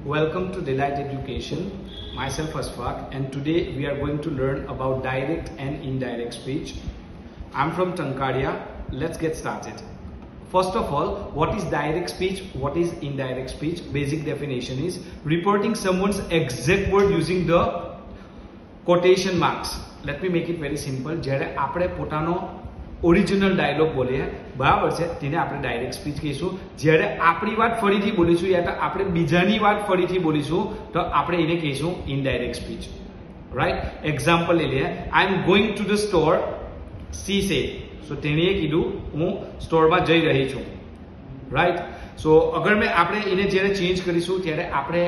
Welcome to Delight Education. Myself Asfaq, and today we are going to learn about direct and indirect speech. I'm from Tankaria. Let's get started. First of all, what is direct speech? What is indirect speech? Basic definition is reporting someone's exact word using the quotation marks. Let me make it very simple. જ્યારે આપણે પોતાનો original dialog બોલીએ બરાબર છે તેને આપણે direct speech કહીશું. જ્યારે આપણી વાત ફરીથી બોલીશું યા તો આપણે બીજાની વાત ફરીથી બોલીશું તો આપણે એને કહીશું ઇનડાયરેક્ટ સ્પીચ. રાઈટ? એક્ઝામ્પલ લઈ લઈએ. I am going to the store, she said. So તેણીએ કીધું હું સ્ટોરમાં જઈ રહી છું. રાઈટ? સો અગર મેં આપણે એને જ્યારે ચેન્જ કરીશું ત્યારે આપણે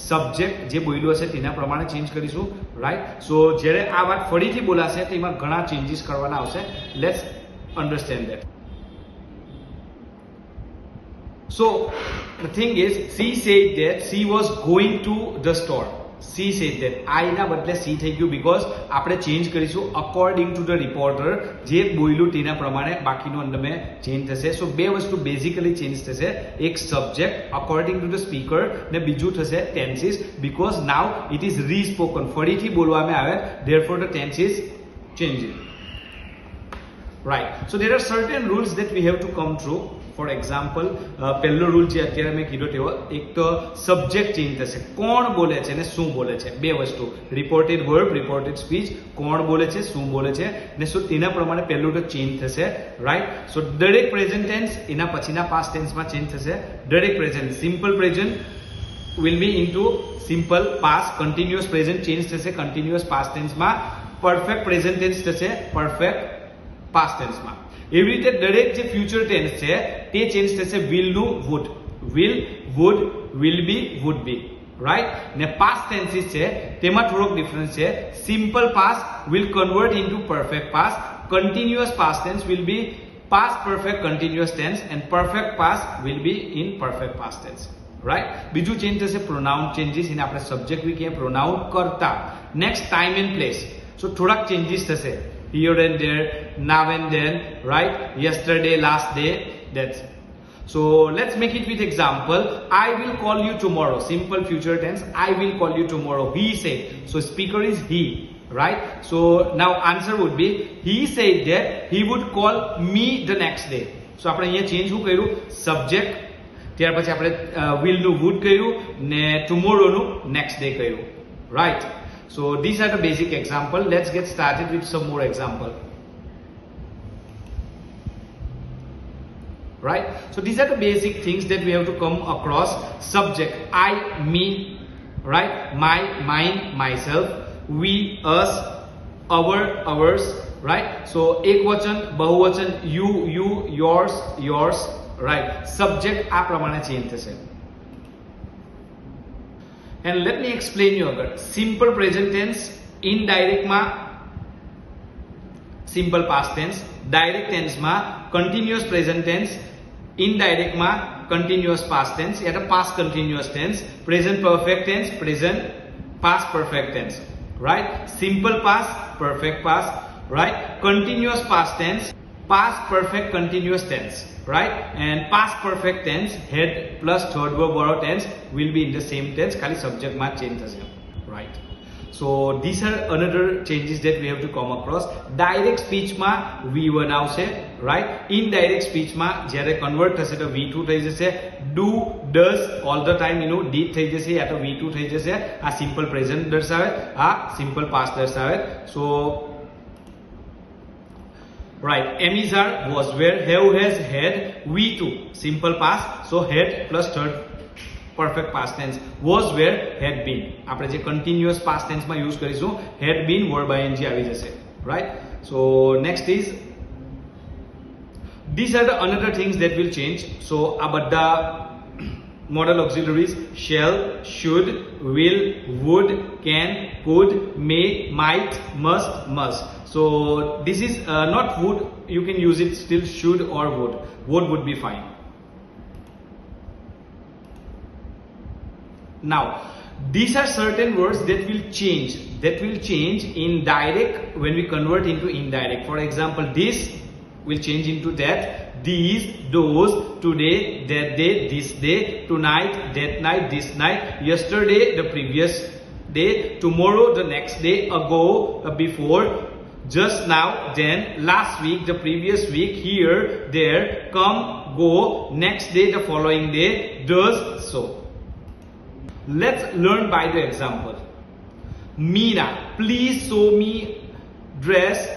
સબ્જેક્ટ જે બોલ્યો હશે તેના પ્રમાણે ચેન્જ કરીશું. રાઈટ? સો જ્યારે આ વાત ફરીથી બોલાશે તો એમાં ઘણા ચેન્જીસ કરવાના આવશે. Let's understand that. So the thing is, she said that she was going to the store. She said that. I ના બદલે she થઈ ગયું because આપણે ચેન્જ કરીશું according to the reporter. જે બોલ્યું તેના પ્રમાણે બાકીનો અંદરમે ચેન્જ થશે. સો બે વસ્તુ બેઝિકલી ચેન્જ થશે. એક subject according to the speaker ને બીજું થશે tenses because now it is re-spoken. ફરીથી બોલવામાં આવે, therefore the tense is changing. Right. So there are certain rules that we have to come through. For example, પહેલો rule જે અત્યારે મેં કીધો તેવો, એક તો સબ્જેક્ટ ચેન્જ થશે. કોણ બોલે છે ને શું બોલે છે, બે વસ્તુ. રિપોર્ટેડ વર્બ, રિપોર્ટેડ સ્પીચ, કોણ બોલે છે, શું બોલે છે ને શું, તેના પ્રમાણે પહેલું તો ચેન્જ થશે. રાઈટ? સો દરેક પ્રેઝન્ટ ટેન્સ એના પછીના પાસ્ટ ટેન્સમાં ચેન્જ થશે. દરેક present, simple present will be into simple past. Continuous present change થશે કન્ટિન્યુઅસ પાસ્ટ ટેન્સમાં. પરફેક્ટ પ્રેઝન્ટ ટેન્સ થશે પરફેક્ટ પાસ્ટ ટેન્સમાં. એવી રીતે દરેક જે ફ્યુચર ટેન્સ છે તે ચેન્જ થશે will નું would. will, would, will be, would be. Right? ને પાસ્ટ ટેન્સીસ છે તેમાં થોડોક ડિફરન્સ છે. Simple past will convert into perfect past. continuous past tense will be past perfect continuous tense and perfect past will be in perfect past tense. Right? બીજું change થશે pronoun changes. એને આપણે subject બી કહીએ, pronoun કરતા. Next time and place. So થોડાક changes થશે. Here and there, now and then, right? Yesterday, last day, that's. So let's make it with example. I will call you tomorrow. Simple future tense. I will call you tomorrow. He said. So speaker is he, right? So now answer would be, he said that he would call me the next day. So આપણે અહીંયા change શું કર્યું? Subject, ત્યાર પછી આપણે will નું would કર્યું ને tomorrow નું next day કર્યું. Right? So these are the basic example. Let's get started with some more example. Right? So these are the basic things that we have to come across. Subject, I, me, right? My, mine, myself, we, us, our, ours, right? So ekvachan, bahuvachan, you, yours, yours, right? Subject આ પ્રમાણે change થશે. And let me explain you again. Simple present tense, indirect ma simple past tense, direct tense ma continuous present tense, indirect ma continuous past tense, या तो past continuous tense, present perfect tense, present past perfect tense. Right? Simple past, perfect past, right? Continuous past tense, past perfect continuous tense. Right? And past perfect tense, head plus third verb or tense will be in the same tense. खाली subject માં change થશે. Right? So these are another changes that we have to come across. Direct speech માં V1 આવશે. Right? Indirect speech માં જ્યારે convert થશે તો V2 થઈ જશે. Do, does, all the time did થઈ જશે યા તો V2 થઈ જશે. આ simple present દર્શાવે, આ simple past દર્શાવે. So right, am, is, are, was, were, have, has, had, we2, simple past. So had plus third perfect past tense. Was, were, had been. આપણે જે continuous past tense માં use કરીશું, had been, verb ing આવી જશે. Right? So next is, these are the another things that will change. So આ બધા modal auxiliaries, shall, should, will, would, can, could, may, might, must. So this is not would, you can use it still should or would. Would be fine. Now these are certain words that will change in direct when we convert into indirect. For example, this will change into that, these, those, today, that day, this day, tonight, that night, this night, yesterday, the previous day, tomorrow, the next day, ago, before, just now, then, last week, the previous week, here, there, come, go, next day, the following day, does, so. Let's learn by the example. Meena, please show me dress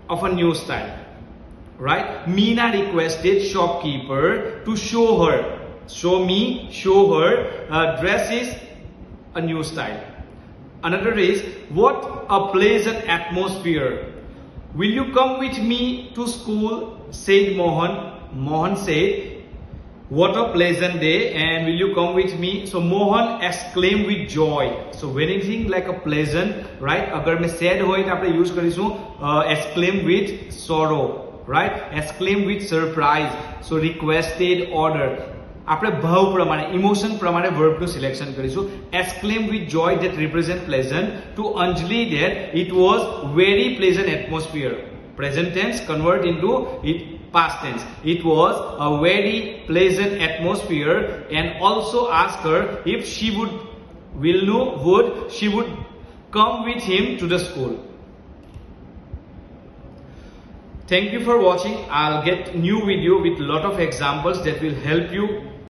of a new style. Right? Meena requested shopkeeper to show her dresses a new style. Another is, what a pleasant atmosphere. Will you come with me to school? Said Mohan. Mohan said, what a pleasant day, and will you come with me? So Mohan exclaimed with joy. So when anything like a pleasant, right? अगर मैं sad होए तो आपने use करीशूं exclaim with sorrow, right? Exclaim with surprise. So requested, order. આપણે ભાવ પ્રમાણે emotion પ્રમાણે verb નું સિલેક્શન કરીશું. Exclaim with joy that represent pleasant. To Anjali that it was very pleasant atmosphere. Present tense convert into it past tense. It was a very pleasant atmosphere, and also ask her if she would come with him to the school. Thank you for watching. I'll get new video with lot of examples that will help you